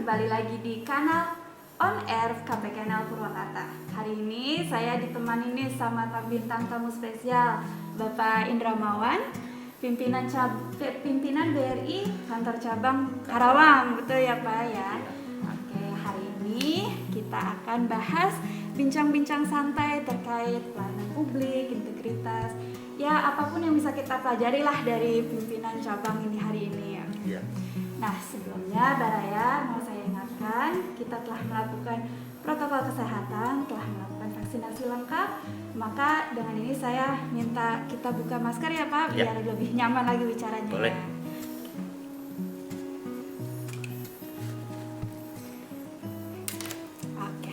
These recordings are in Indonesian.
kembali lagi di kanal On Air KPKNL Purwakarta. Hari ini saya ditemani nih sama bintang tamu spesial Bapak Indra Mawan, pimpinan BRI Kantor Cabang Karawang, betul ya Pak ya? Oke, hari ini kita akan bahas bincang-bincang santai terkait pelayanan publik, integritas, ya apapun yang bisa kita pelajari lah dari pimpinan cabang ini hari ini ya. Iya. Nah, sebelumnya Baraya mau saya ingatkan, kita telah melakukan protokol kesehatan, telah melakukan vaksinasi lengkap. Maka dengan ini saya minta kita buka masker ya Pak, biar lebih nyaman lagi bicaranya. Boleh. Oke.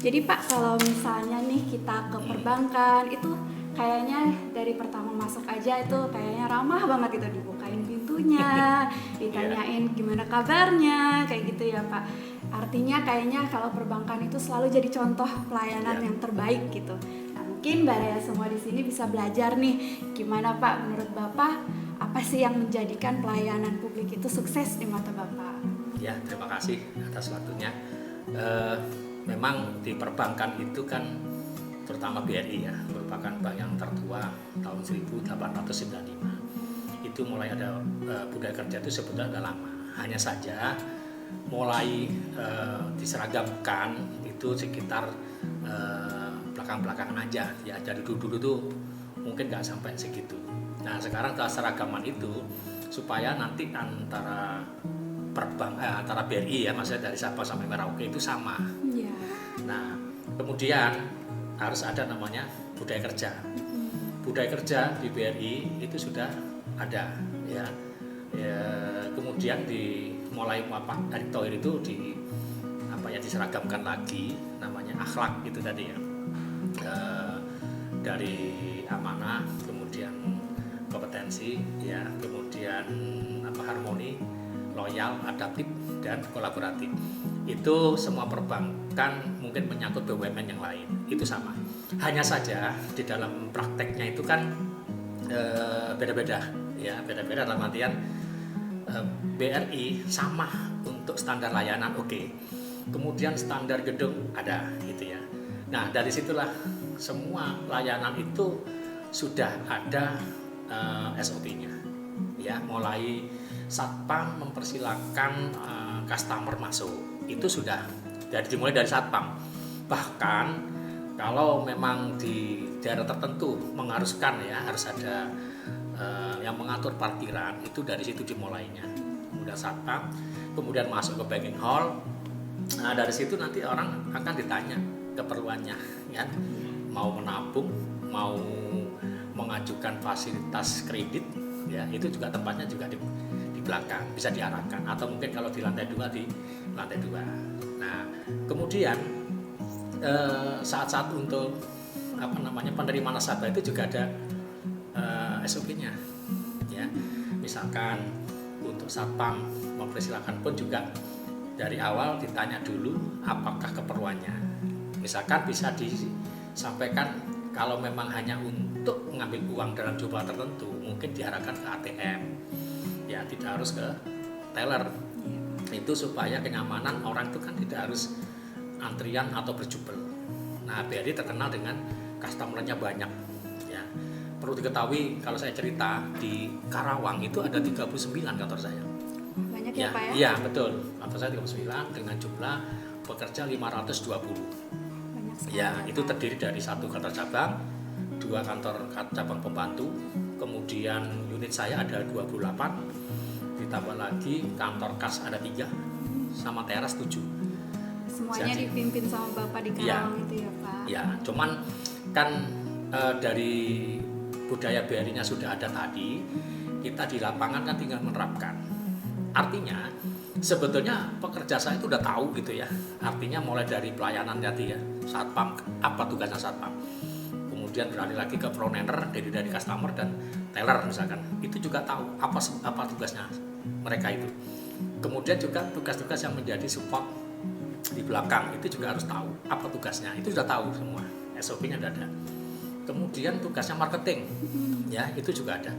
Jadi Pak, kalau misalnya nih kita ke perbankan itu kayaknya dari pertama masuk aja itu kayaknya ramah banget itu, dibukain pintunya, ditanyain gimana kabarnya, kayak gitu ya Pak. Artinya kayaknya kalau perbankan itu selalu jadi contoh pelayanan yang terbaik gitu. Nah, mungkin Baraya semua di sini bisa belajar nih, gimana Pak menurut Bapak apa sih yang menjadikan pelayanan publik itu sukses di mata Bapak? Ya, terima kasih atas waktunya. Memang di perbankan itu kan terutama BRI ya, merupakan bank yang tertua tahun 1895. Itu mulai ada budaya kerja itu sebetulnya udah lama. Hanya saja mulai diseragamkan itu sekitar belakang-belakangan aja ya. Jadi dulu tuh mungkin nggak sampai segitu. Nah sekarang telah seragaman itu supaya nanti antara antara BRI ya, maksudnya dari Sabang sampai Merauke itu sama. Yeah. Nah kemudian harus ada namanya budaya kerja. Budaya kerja di BRI itu sudah ada ya. Kemudian mulai Pak Erick Thohir itu diseragamkan lagi namanya akhlak itu tadi ya. Dari amanah, kemudian kompetensi ya, kemudian harmoni, loyal, adaptif dan kolaboratif. Itu semua perbankan mungkin menyangkut BUMN yang lain itu sama. Hanya saja di dalam prakteknya itu kan beda-beda ya, beda-beda dalam artian BRI sama untuk standar layanan oke. Kemudian standar gedung ada gitu ya. Nah, dari situlah semua layanan itu sudah ada SOP-nya. Ya, mulai Satpam mempersilahkan customer masuk. Itu sudah dimulai dari Satpam. Bahkan kalau memang di daerah tertentu mengharuskan ya harus ada yang mengatur parkiran, itu dari situ dimulainya. Kemudian Satpam, kemudian masuk ke banking hall. Nah, dari situ nanti orang akan ditanya keperluannya ya. Mau menabung, mau mengajukan fasilitas kredit ya, itu juga tempatnya juga di belakang bisa diarahkan, atau mungkin kalau di lantai 2 di lantai 2. Nah kemudian saat-saat untuk penerima nasabah itu juga ada SOP-nya ya. Misalkan untuk Satpam mempersilahkan pun juga dari awal ditanya dulu apakah keperluannya. Misalkan bisa disampaikan kalau memang hanya untuk mengambil uang dalam jumlah tertentu mungkin diarahkan ke ATM ya, tidak harus ke teller. Itu supaya kenyamanan orang itu kan tidak harus antrian atau berjubel. Nah BRI terkenal dengan customer-nya banyak ya. Perlu diketahui kalau saya cerita di Karawang itu ada 39 kantor saya. Banyak ya Pak ya? Iya betul, kantor saya 39 dengan jumlah pekerja 520. Banyak sekali ya itu terdiri dari 1 kantor cabang, 2 kantor cabang pembantu, kemudian unit saya ada 28, ditambah lagi kantor kas ada 3, sama teras 7. Semuanya Jadi, dipimpin sama Bapak di Karawang itu ya Pak? Ya, cuman kan dari budaya BRI-nya sudah ada tadi, kita di lapangan kan tinggal menerapkan. Artinya sebetulnya pekerja saya itu udah tahu gitu ya. Artinya mulai dari pelayanan tadi ya, Satpam, apa tugasnya Satpam. Kemudian beralih lagi ke frontliner dari customer dan teller misalkan, itu juga tahu apa tugasnya mereka itu. Kemudian juga tugas-tugas yang menjadi support di belakang itu juga harus tahu apa tugasnya, itu sudah tahu semua, SOP-nya ada. Kemudian tugasnya marketing ya, itu juga ada.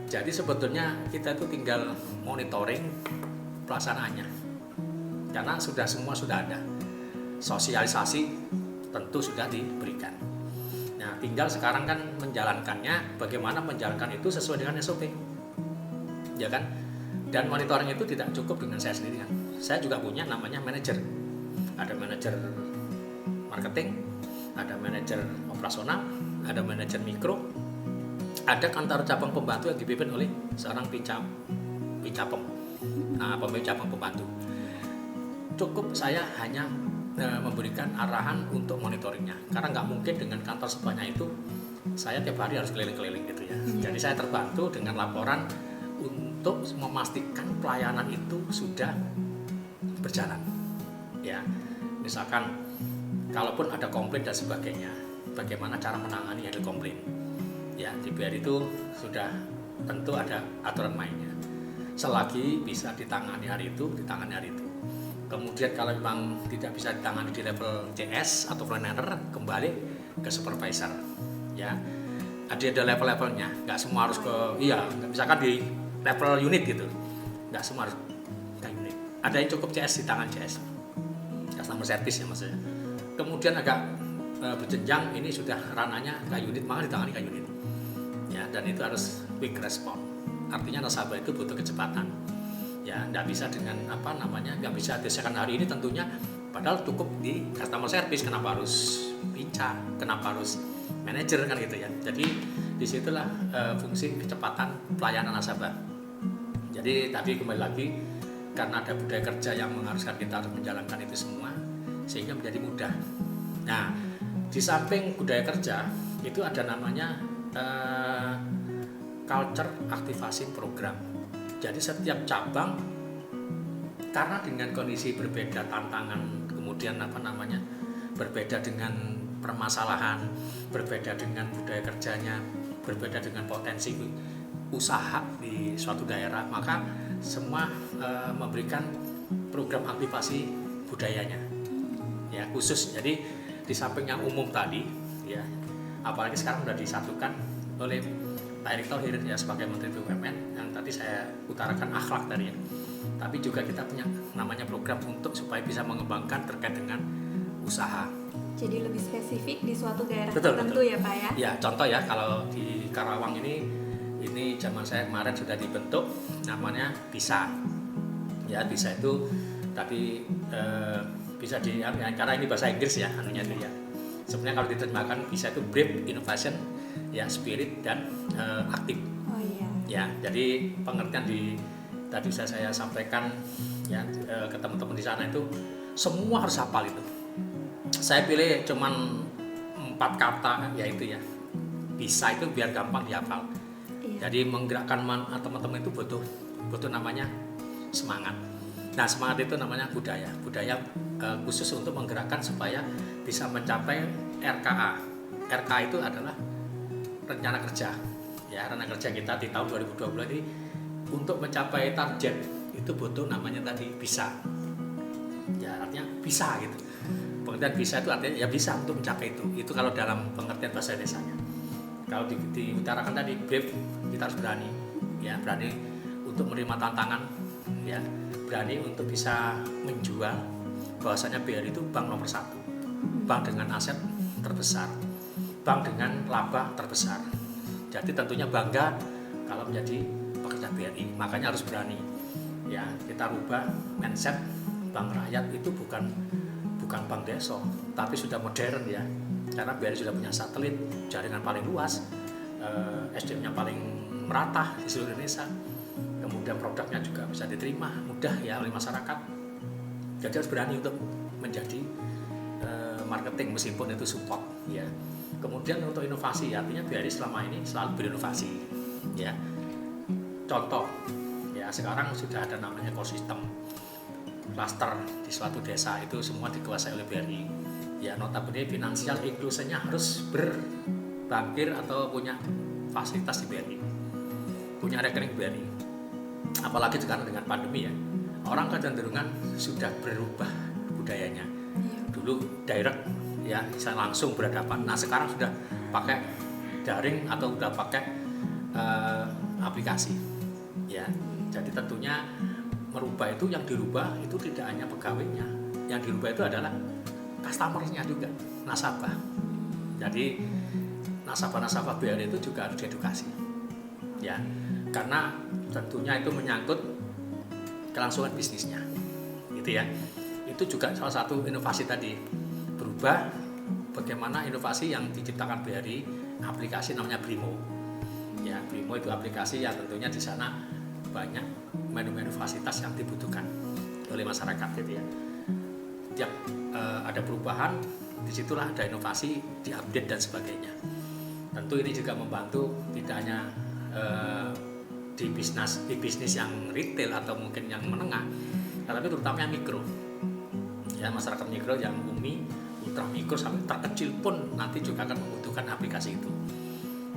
Jadi sebetulnya kita itu tinggal monitoring pelaksanaannya karena semua sudah ada, sosialisasi tentu sudah diberikan. Nah, tinggal sekarang kan menjalankannya, bagaimana menjalankan itu sesuai dengan SOP, ya kan? Dan monitoring itu tidak cukup dengan saya sendiri kan. Saya juga punya namanya manajer, ada manajer marketing, ada manajer operasional, ada manajer mikro, ada kantor cabang pembantu yang dipimpin oleh seorang pincapem, pemimpin cabang pembantu. Cukup saya hanya memberikan arahan untuk monitoringnya, karena nggak mungkin dengan kantor sebanyak itu saya tiap hari harus keliling-keliling gitu ya. Jadi saya terbantu dengan laporan untuk memastikan pelayanan itu sudah berjalan. Ya, misalkan kalaupun ada komplain dan sebagainya, bagaimana cara menangani handle komplain. Ya, di BRI itu sudah tentu ada aturan mainnya. Selagi bisa ditangani hari itu, ditangani hari itu. Kemudian kalau memang tidak bisa ditangani di level CS atau planner, kembali ke supervisor. Ya, ada level-levelnya. Nggak semua harus ke, misalkan di level unit gitu. Nggak semua harus ke unit. Ada yang cukup CS di tangan CS, customer service ya maksudnya. Kemudian agak berjenjang, ini sudah rananya ke unit, maka ditangani ke unit. Ya, dan itu harus quick response. Artinya nasabah itu butuh kecepatan. Ya, nggak bisa dengan nggak bisa desakan hari ini tentunya, padahal cukup di customer service, kenapa harus pinca, kenapa harus manajer kan gitu ya. Jadi disitulah fungsi kecepatan pelayanan nasabah. Jadi tadi kembali lagi, karena ada budaya kerja yang mengharuskan kita harus menjalankan itu semua, sehingga menjadi mudah. Nah, di samping budaya kerja itu ada namanya culture activation program. Jadi setiap cabang, karena dengan kondisi berbeda tantangan, kemudian berbeda dengan permasalahan, berbeda dengan budaya kerjanya, berbeda dengan potensi usaha di suatu daerah, maka semua memberikan program aktivasi budayanya, ya khusus. Jadi di samping yang umum tadi, ya apalagi sekarang sudah disatukan oleh Pak Erick Thohir ya sebagai Menteri BUMN yang tadi saya utarakan akhlak tadi ya. Tapi juga kita punya namanya program untuk supaya bisa mengembangkan terkait dengan usaha. Jadi lebih spesifik di suatu daerah tertentu ya Pak ya? Ya, contoh ya, kalau di Karawang ini zaman saya kemarin sudah dibentuk namanya BISA. Ya, BISA itu tadi bisa karena ini bahasa Inggris ya anunya itu ya. Sebenarnya kalau diterjemahkan BISA itu Brave, Innovation, ya Spirit dan Aktif. Oh iya. Ya, jadi pengertian tadi saya sampaikan ya ke teman-teman di sana itu semua harus hafal itu. Saya pilih cuman 4 kata yaitu ya. Bisa itu biar gampang dihafal. Iya. Jadi menggerakkan teman-teman itu butuh namanya semangat. Nah, semangat itu namanya budaya khusus untuk menggerakkan supaya bisa mencapai RKA. RKA itu adalah rencana kerja. Ya, rencana kerja kita di tahun 2020 ini untuk mencapai target itu butuh namanya tadi bisa. Ya, artinya bisa gitu. Pengertian bisa itu artinya ya bisa untuk mencapai itu. Itu kalau dalam pengertian bahasa desanya. Kalau diutarakan tadi brave, kita harus berani. Ya, berani untuk menerima tantangan, ya. Berani untuk bisa menjual bahwasanya BRI itu bank nomor 1. Bank dengan aset terbesar. Bank dengan laba terbesar. Jadi tentunya bangga kalau menjadi pekerja BRI. Makanya harus berani. Ya, kita rubah mindset bank rakyat itu bukan bank desa, tapi sudah modern ya. Karena BRI sudah punya satelit, jaringan paling luas, SDM-nya paling merata di seluruh Indonesia. Kemudian produknya juga bisa diterima mudah ya oleh masyarakat. Jadi harus berani untuk menjadi marketing meskipun itu support ya. Kemudian untuk inovasi, artinya BRI selama ini selalu berinovasi ya. Contoh ya, sekarang sudah ada namanya ekosistem klaster di suatu desa, itu semua dikuasai oleh BRI ya. Notabene finansial inklusinya harus berbankir atau punya fasilitas di BRI, punya rekening BRI. Apalagi sekarang dengan pandemi ya, orang kecenderungan sudah berubah budayanya. Dulu direct ya, bisa langsung berhadapan. Nah, sekarang sudah pakai daring atau sudah pakai aplikasi ya. Jadi tentunya merubah itu, yang dirubah itu tidak hanya pegawainya, yang dirubah itu adalah customer-nya juga, nasabah. Jadi nasabah-nasabah BRI itu juga harus diedukasi, ya, karena tentunya itu menyangkut kelangsungan bisnisnya, gitu ya. Itu juga salah satu inovasi tadi, berubah bagaimana inovasi yang diciptakan BRI, aplikasi namanya Brimo. Ya, Brimo itu aplikasi yang tentunya di sana banyak menu-menu fasilitas yang dibutuhkan oleh masyarakat, gitu ya. Tiap ada perubahan, disitulah ada inovasi, diupdate dan sebagainya. Tentu ini juga membantu tidak hanya di bisnis yang retail atau mungkin yang menengah, tetapi terutama yang mikro. Ya, masyarakat mikro yang umi, ultra mikro sampai terkecil pun nanti juga akan membutuhkan aplikasi itu.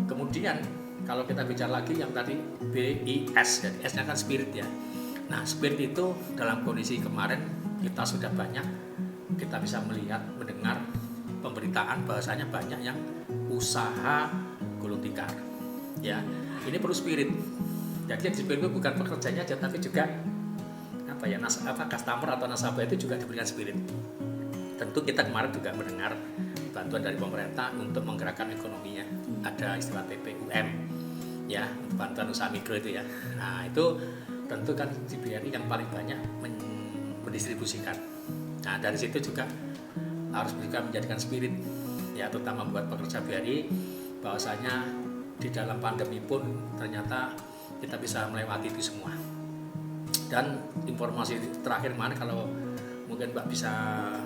Kemudian kalau kita bicara lagi yang tadi BIS, jadi S-nya kan spirit ya. Nah, spirit itu dalam kondisi kemarin kita sudah banyak, kita bisa melihat, mendengar pemberitaan bahwasanya banyak yang usaha gulung tikar. Ya, ini perlu spirit. Jadi yang di spirit itu bukan pekerjanya aja, tapi juga customer atau nasabah itu juga diberikan spirit. Tentu kita kemarin juga mendengar bantuan dari pemerintah untuk menggerakkan ekonominya. Ada istilah PPUM, ya, bantuan usaha mikro itu ya. Nah, itu tentu kan di BRI yang paling banyak mendistribusikan. Nah, dari situ juga harus juga menjadikan spirit, ya, terutama buat pekerja BRI, bahwasanya di dalam pandemi pun ternyata kita bisa melewati itu semua. Dan informasi terakhir kemarin kalau mungkin Mbak bisa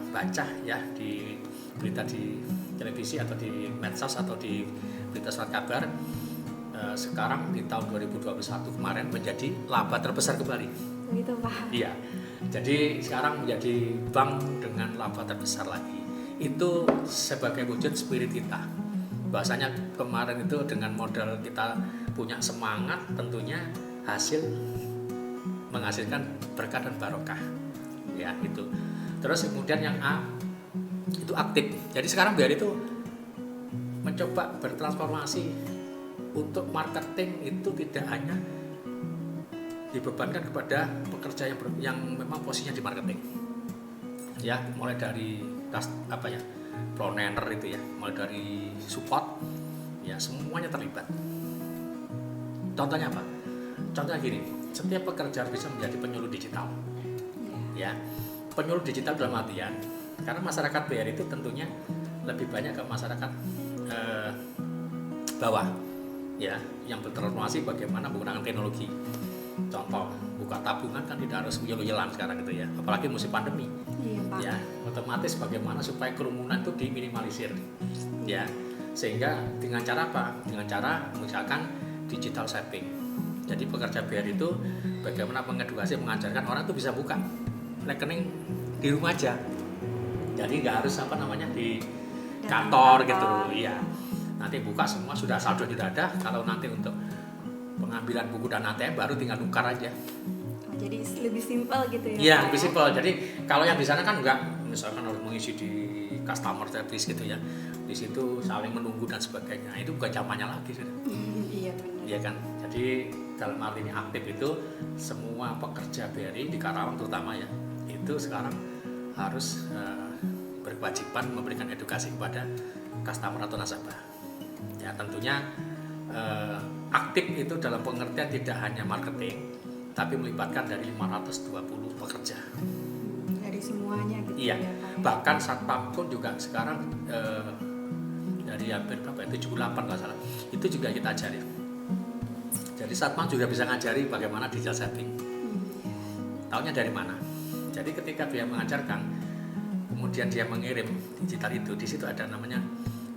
baca ya di berita di televisi atau di medsos atau di berita surat kabar, sekarang di tahun 2021 kemarin menjadi laba terbesar kembali. Begitu Pak. Iya. Jadi sekarang menjadi bank dengan laba terbesar lagi. Itu sebagai wujud spirit kita. Bahasanya kemarin itu dengan modal kita punya semangat, tentunya hasil menghasilkan berkah dan barokah. Ya, itu. Terus kemudian yang A itu aktif. Jadi sekarang BRI itu mencoba bertransformasi untuk marketing itu tidak hanya dibebankan kepada pekerja yang memang posisinya di marketing. Ya, mulai dari planner itu ya, mulai dari support, ya semuanya terlibat. Contohnya apa? Contohnya gini, setiap pekerja bisa menjadi penyuluh digital. Ya, penyuluh digital dalam artian karena masyarakat BRI itu tentunya lebih banyak ke masyarakat bawah, ya, yang bertransformasi bagaimana menggunakan teknologi. Contoh, buka tabungan kan tidak harus uyel-uyelan sekarang gitu ya, apalagi musim pandemi. Iya, Pak. Ya, otomatis bagaimana supaya kerumunan itu diminimalisir, ya, sehingga dengan cara apa? Dengan cara misalkan digital saving. Jadi pekerja BRI itu bagaimana mengedukasi, mengajarkan orang itu bisa buka rekening di rumah aja. Jadi nggak harus di kantor gitu, iya. Nanti buka semua sudah saldo sudah ada. Kalau nanti untuk pengambilan buku dan ATM baru tinggal nukar aja. Jadi lebih simpel gitu ya. Iya, lebih simpel. Jadi kalau yang di sana kan enggak, misalkan harus mengisi di customer service gitu ya. Di situ saling menunggu dan sebagainya. Itu bukan zamannya lagi sudah. Iya benar. Iya kan? Jadi dalam arti ini aktif itu semua pekerja BRI di Karawang terutama ya, itu sekarang harus berkewajiban memberikan edukasi kepada customer atau nasabah. Ya, tentunya aktif itu dalam pengertian tidak hanya marketing, tapi melibatkan dari 520 pekerja. Dari semuanya gitu. Iya, ya, Pak. bahkan satpam pun juga sekarang dari hampir 78 nggak salah, itu juga kita ajari. Jadi satpam juga bisa ngajari bagaimana digital saving. Taunya dari mana? Jadi ketika dia mengajarkan, kemudian dia mengirim digital itu, di situ ada namanya,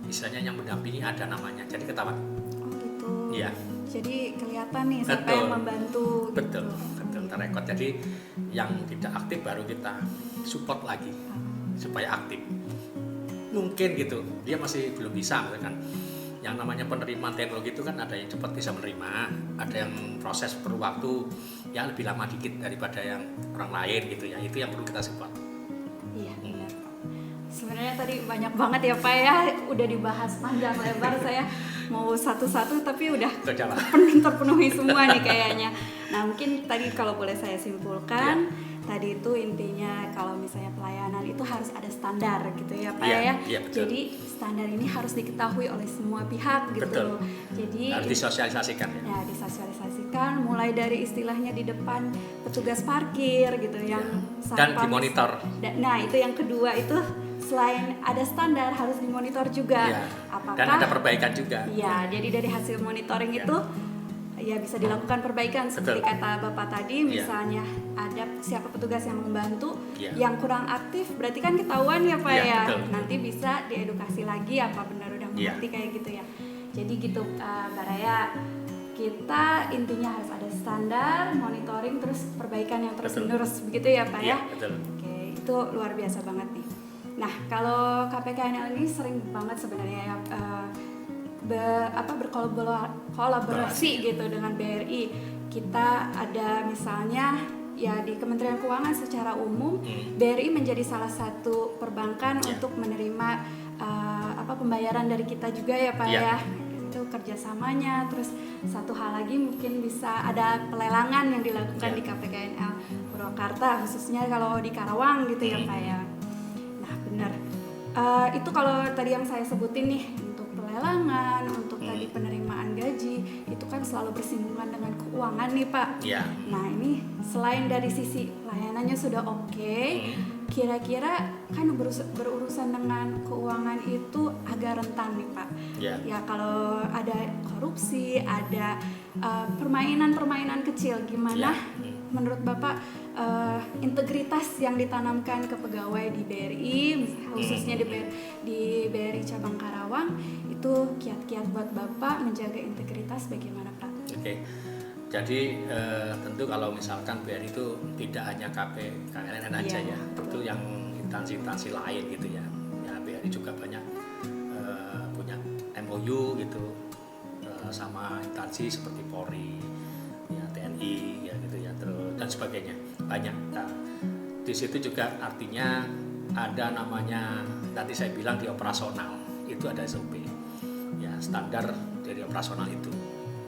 istilahnya yang mendampingi ada namanya. Jadi ketahuan. Oh gitu. Iya. Jadi kelihatan nih siapa yang membantu. Betul, betul terekod. Jadi yang tidak aktif baru kita support lagi supaya aktif. Mungkin gitu, dia masih belum bisa, kan. Yang namanya penerimaan teknologi itu kan ada yang cepat bisa menerima, ada yang proses perlu waktu yang lebih lama dikit daripada yang orang lain gitu ya. Itu yang perlu kita support. Iya. Sebenarnya tadi banyak banget ya Pak ya, udah dibahas panjang lebar. Saya mau satu-satu tapi udah terpenuhi semua nih kayaknya. Nah, mungkin tadi kalau boleh saya simpulkan, tadi itu intinya kalau misalnya pelayanan itu harus ada standar gitu ya Pak ya. Betul. Jadi standar ini harus diketahui oleh semua pihak gitu. Betul. Jadi Harus disosialisasikan ya. Ya, disosialisasikan mulai dari istilahnya di depan petugas parkir gitu yang Dan sampah- dimonitor. Nah, itu yang kedua itu selain ada standar harus dimonitor juga. Ya. Apakah Dan ada perbaikan juga. Ya, jadi dari hasil monitoring itu ya bisa dilakukan perbaikan seperti Betul. kata Bapak tadi, misalnya ada siapa petugas yang membantu yang kurang aktif berarti kan ketahuan ya Pak ya. Betul. Nanti bisa diedukasi lagi apa benar udah mengerti kayak gitu ya. Jadi gitu Mbak Raya, kita intinya harus ada standar, monitoring, terus perbaikan yang terus menerus begitu ya Pak ya. Betul. Oke, itu luar biasa banget nih. Nah, kalau KPKNL ini sering banget sebenarnya ya berkolaborasi gitu dengan BRI. Kita ada misalnya ya di Kementerian Keuangan secara umum, BRI menjadi salah satu perbankan untuk menerima pembayaran dari kita juga ya Pak ya. Itu kerjasamanya. Terus satu hal lagi mungkin bisa ada pelelangan yang dilakukan di KPKNL Purwakarta, khususnya kalau di Karawang gitu ya Pak ya. Nah benar, itu kalau tadi yang saya sebutin nih, untuk pelelangan, untuk tadi penerimaan gaji, itu kan selalu bersinggungan dengan keuangan nih Pak. Nah ini selain dari sisi layanannya sudah oke, kira-kira kan berurusan dengan keuangan itu agak rentan nih Pak. Ya kalau ada korupsi, ada permainan-permainan kecil, gimana menurut Bapak integritas yang ditanamkan ke pegawai di BRI, khususnya di BRI cabang Karawang, itu kiat-kiat buat Bapak menjaga integritas bagaimana Pak? Oke. Jadi tentu kalau misalkan BRI itu tidak hanya KPKNN aja ya, tentu yang instansi-instansi lain gitu ya. Ya BRI juga banyak punya MOU gitu sama instansi seperti Polri, ya TNI, ya gitu ya, terus dan sebagainya, banyak. Nah, di situ juga artinya ada namanya, tadi saya bilang di operasional itu ada SOP, ya standar dari operasional itu.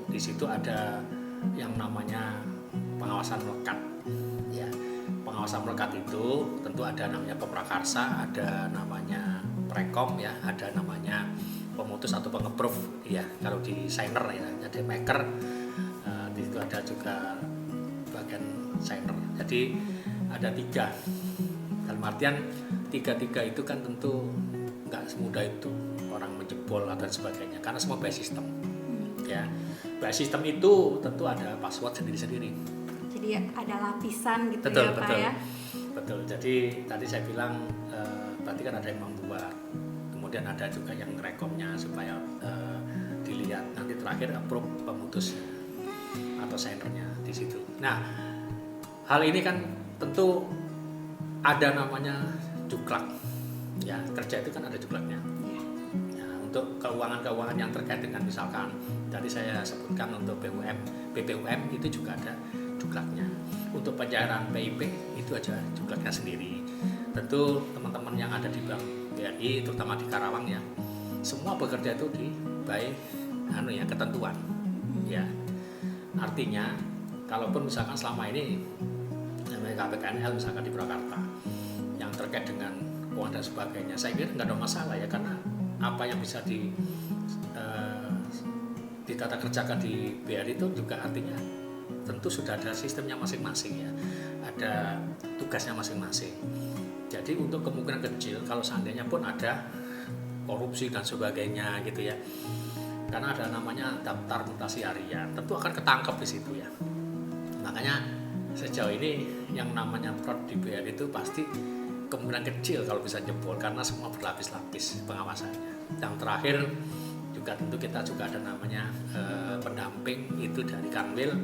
Di situ ada yang namanya pengawasan melekat, ya pengawasan melekat itu tentu ada namanya peprakarsa, ada namanya prekom, ya ada namanya pemutus atau pengeproof, ya kalau di signer ya ada maker, di situ ada juga bagian signer. Jadi ada 3, dalam artian 3 itu kan tentu nggak semudah itu orang menjebol dan sebagainya karena semua by system. Ya, by system itu tentu ada password sendiri-sendiri. Jadi ada lapisan gitu betul, ya Pak ya. Betul. Jadi tadi saya bilang berarti kan ada yang membuat, kemudian ada juga yang rekomnya supaya dilihat. Nanti terakhir approve pemutusnya atau signernya di situ. Nah, hal ini kan tentu ada namanya juklak. Ya, kerja itu kan ada juklaknya. Untuk keuangan-keuangan yang terkait dengan misalkan tadi saya sebutkan untuk BPUM itu juga ada juklaknya. Untuk pencairan PIP itu aja juklaknya sendiri. Tentu teman-teman yang ada di Bank BRI terutama di Karawang ya, semua bekerja itu di by ketentuan. Ya. Artinya kalaupun misalkan selama ini KPKNL misalkan di Purwakarta yang terkait dengan keuangan dan sebagainya, saya kira nggak ada masalah ya, karena apa yang bisa ditata kerjakan di BRI itu juga artinya tentu sudah ada sistemnya masing-masing ya, ada tugasnya masing-masing. Jadi untuk kemungkinan kecil kalau seandainya pun ada korupsi dan sebagainya gitu ya, karena ada namanya daftar mutasi harian, tentu akan ketangkep di situ ya. Makanya sejauh ini yang namanya fraud di BRI itu pasti kemungkinan kecil kalau bisa jebol karena semua berlapis-lapis pengawasannya. Yang terakhir juga tentu kita juga ada namanya pendamping itu dari Kanwil,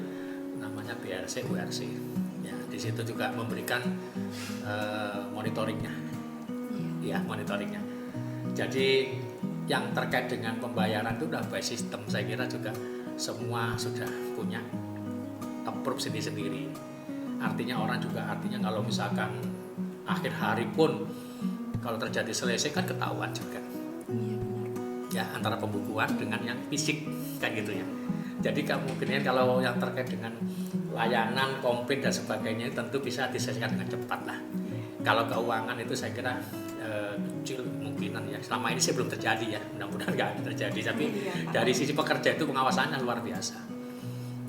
namanya BRC URC. Ya, di situ juga memberikan monitoringnya. Ya, monitoringnya. Jadi yang terkait dengan pembayaran itu udah by system, saya kira juga semua sudah punya approve sendiri-sendiri. Artinya orang juga kalau misalkan akhir hari pun kalau terjadi selesai kan ketahuan juga. Ya, antara pembukuan dengan yang fisik kayak gitu ya. Jadi kemungkinan kalau yang terkait dengan layanan, komplit dan sebagainya tentu bisa diselesaikan dengan cepat lah. Kalau keuangan itu saya kira kecil kemungkinan ya. Selama ini sih belum terjadi ya, mudah-mudahan nggak terjadi. Tapi dari sisi pekerja itu pengawasannya luar biasa.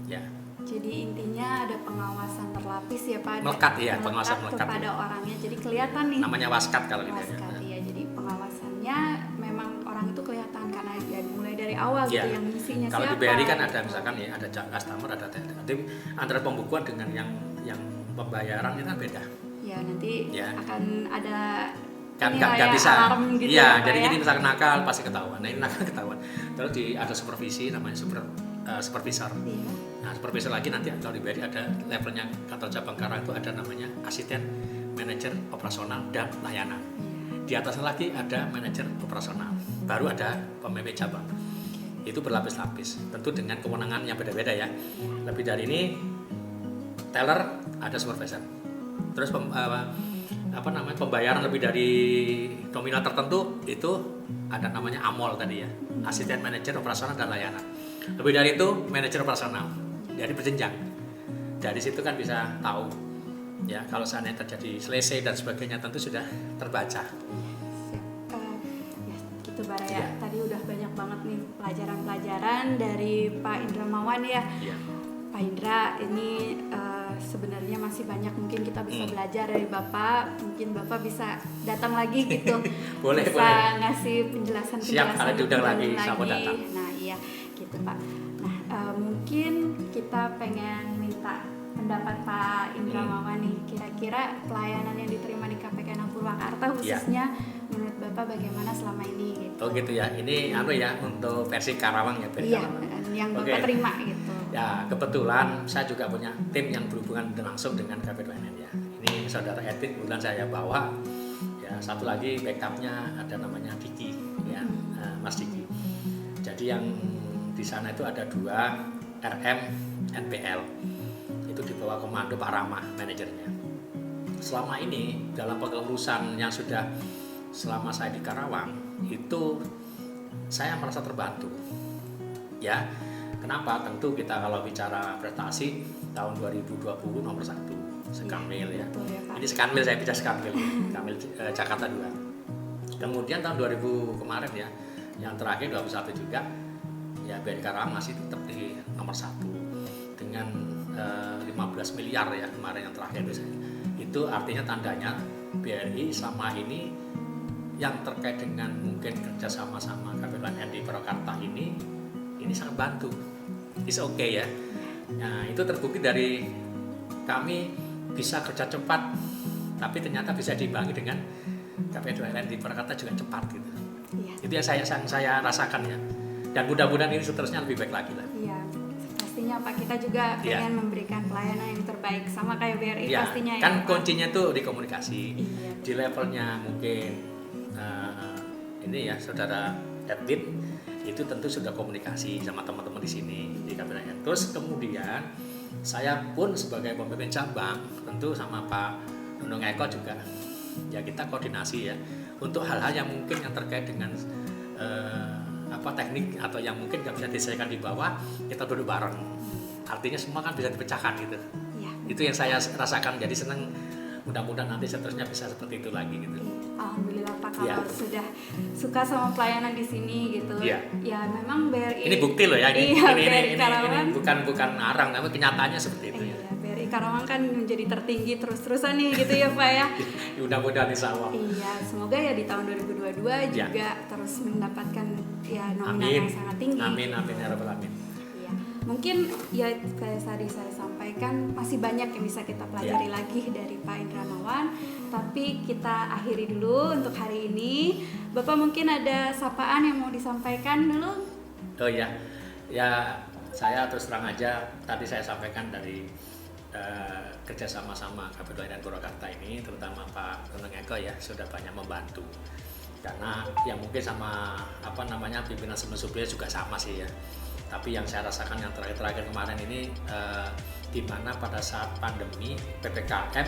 Ya. Jadi intinya ada pengawasan terlapis ya Pak. Melekat ya, pengawasan melekat kepada ya. orangnya. Jadi kelihatan nih. Namanya waskat kalau gitu ya. Waskat ya. Jadi pengawasannya memang orang itu kelihatan karena ya mulai dari awal Ya. gitu yang misinya Kalau siapa. di BRI kan ada misalkan ya ada customer, ada nanti antara pembukuan dengan yang pembayaran itu kan beda. Ya nanti Ya. akan ada Kan ini lah nggak ya, bisa. alarm gitu Iya, Pak jadi ya. gini misalkan nakal pasti ketahuan. Nah ini nakal ketahuan. Terus ada supervisi namanya supervisor. Iya. Nah supervisor lagi nanti kalau di BRI ada levelnya kantor cabang Karang itu ada namanya asisten manajer operasional dan layanan. Di atasnya lagi ada manajer operasional, baru ada pemimpin cabang. Itu berlapis-lapis, tentu dengan kewenangan yang beda-beda ya. Lebih dari ini, teller ada supervisor. Terus pembayaran lebih dari nominal tertentu itu ada namanya AMOL tadi ya, asisten manajer operasional dan layanan. Lebih dari itu manajer operasional, jadi berjenjang. Dari situ kan bisa tahu ya kalau seandainya terjadi selesai dan sebagainya tentu sudah terbaca. Ya, gitu Baraya. Ya. Tadi udah banyak banget nih pelajaran-pelajaran dari Pak Indramawan ya. Ya. Pak Indra, ini sebenarnya masih banyak mungkin kita bisa belajar dari Bapak. Mungkin Bapak bisa datang lagi gitu. Boleh, bisa boleh. ngasih penjelasan-penjelasan. Siap, kalau diundang lebih lagi, sama datang. Nah iya, gitu Pak. Nah mungkin kita pengen minta pendapat Pak Indramawan nih. Kira-kira pelayanan yang diterima di KPK Purwakarta khususnya menurut Bapak bagaimana selama ini? Gitu. Oh gitu ya, ini ya untuk versi Karawang ya. Iya, Karawang. yang Bapak Oke. terima gitu. Ya kebetulan saya juga punya tim yang berhubungan langsung dengan KP2NN ya. Ini saudara Edwin kebetulan saya bawa. Ya satu lagi backupnya ada namanya Diki ya, Mas Diki. Jadi yang di sana itu ada 2 RM NPL. Itu di bawah komando Pak Rama manajernya. Selama ini dalam pengurusan yang sudah selama saya di Karawang itu saya merasa terbantu. Ya. Kenapa? Tentu kita kalau bicara prestasi tahun 2020 nomor 1 Sekamil ya. Betul ya, Pak. Ini Sekamil, saya bicara Sekamil, Sekamil Jakarta 2. Kemudian tahun 2000 kemarin ya, yang terakhir 21 juga, ya BRI Karawang masih tetap di nomor 1 dengan 15 miliar ya kemarin yang terakhir itu. Itu artinya tandanya BRI selama ini yang terkait dengan mungkin kerja sama-sama KP2NN di Purwakarta ini sangat bantu. It's okay ya. Nah itu terbukti dari kami bisa kerja cepat, tapi ternyata bisa diimbangi dengan KP2NN di Purwakarta juga cepat gitu. Iya. Itu yang saya rasakan ya. Dan mudah-mudahan ini seterusnya lebih baik lagi lah. Iya, pastinya Pak, kita juga pengen memberikan pelayanan yang terbaik sama kayak BRI Ya, pastinya ya kan Pak. kuncinya tuh di komunikasi. Iya. Di levelnya mungkin ini ya saudara Edwin itu tentu sudah komunikasi sama teman-teman di sini di KP2NN. Terus kemudian saya pun sebagai pemimpin cabang tentu sama Pak Nunung Eko juga ya kita koordinasi ya untuk hal-hal yang mungkin yang terkait dengan teknik atau yang mungkin nggak bisa diselesaikan di bawah, kita duduk bareng. Artinya semua kan bisa dipecahkan gitu. Iya. Itu yang saya rasakan, jadi senang. Mudah-mudahan nanti seterusnya bisa seperti itu lagi gitu. Alhamdulillah Pak kalau Iya. sudah suka sama pelayanan di sini gitu. Iya. Ya memang BRI. Ini bukti loh ya, ini Iya, ini BRI Karawang. bukan ngarang, tapi kenyataannya seperti itu ya. Iya, BRI Karawang kan menjadi tertinggi terus-terusan nih gitu ya Pak ya. Mudah-mudahan insya Allah. Iya, semoga ya di tahun 2022 Ya. juga terus mendapatkan ya nominal Amin. yang sangat tinggi. Amin ya rabbal alamin. Iya. Mungkin ya kayak tadi saya sampaikan masih banyak yang bisa kita pelajari Ya. lagi dari Pak Indramawan, tapi kita akhiri dulu untuk hari ini. Bapak mungkin ada sapaan yang mau disampaikan dulu? Oh iya, ya saya terus terang aja tadi saya sampaikan dari kerjasama sama KP2NN Purwakarta ini, terutama Pak Nunung Eko ya sudah banyak membantu. Karena yang mungkin sama pimpinan sebelumnya juga sama sih ya. Tapi yang saya rasakan yang terakhir kemarin ini di mana pada saat pandemi PPKM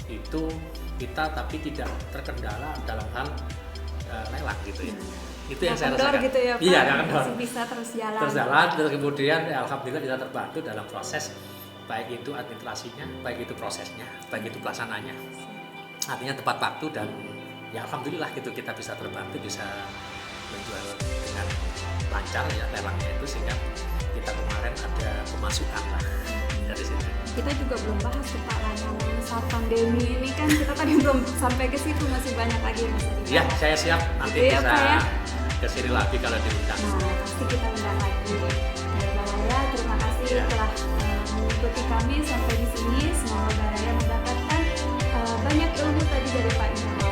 itu kita tapi tidak terkendala dalam hal lelang gitu ya. Itu yang saya kendor rasakan. gitu ya Pak. Iya, nggak kendor. Masih bisa terus jalan. Terus jalan, terus kemudian alhamdulillah bisa terbantu dalam proses baik itu administrasinya, baik itu prosesnya, baik itu pelaksanaannya. Artinya tepat waktu dan ya alhamdulillah gitu kita bisa terbantu, bisa menjual dengan lancar ya lelangnya itu, sehingga kita kemarin ada pemasukan lah dari situ. Kita juga belum bahas tuh Pak layanan saat pandemi ini kan, kita tadi belum sampai ke situ, masih banyak lagi yang bisa dibahas. Ya, saya siap nanti Gitu ya, bisa Pak, ya? kesini lagi kalau diundang. Nah, pasti kita undang lagi. Baik, Baraya, terima kasih Ya. telah mengikuti kami sampai di sini. Semoga Baraya mendapatkan banyak ilmu tadi dari Pak Indra.